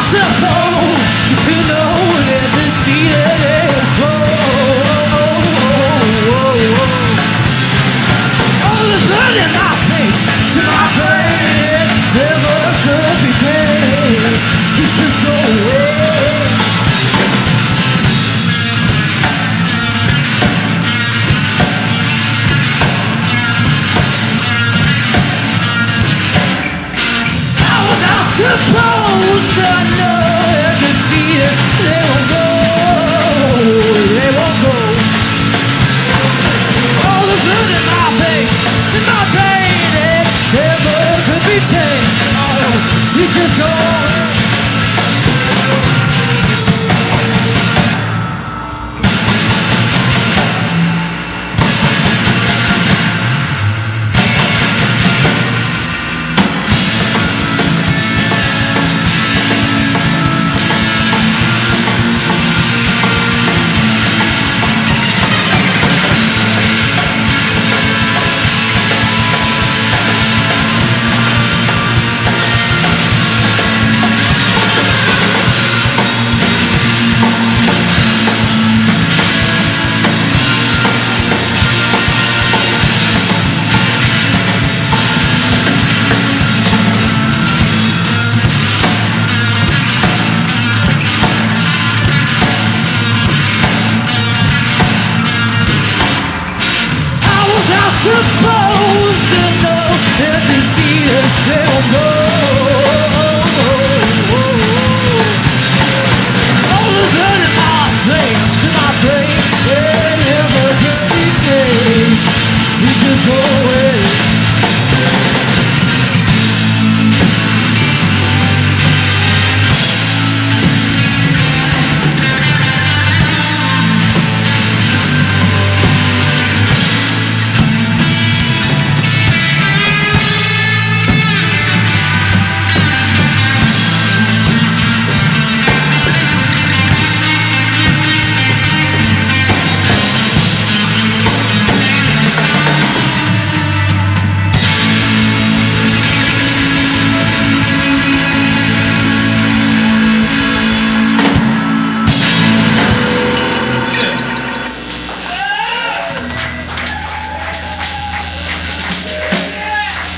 supposed to know that this feeling ain't all the blood in my face to my brain never could be tamed. Just go away. How was I supposed to know that this feeling they won't go, they won't go. All the blood in my face to my brain it never could be tamed. Oh, you just go away. Supposed to know that this feeling they won't go. All the blood in my face to my brain, they never can be tamed. You just go away.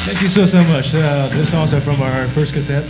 Thank you so much. Those songs are from our first cassette.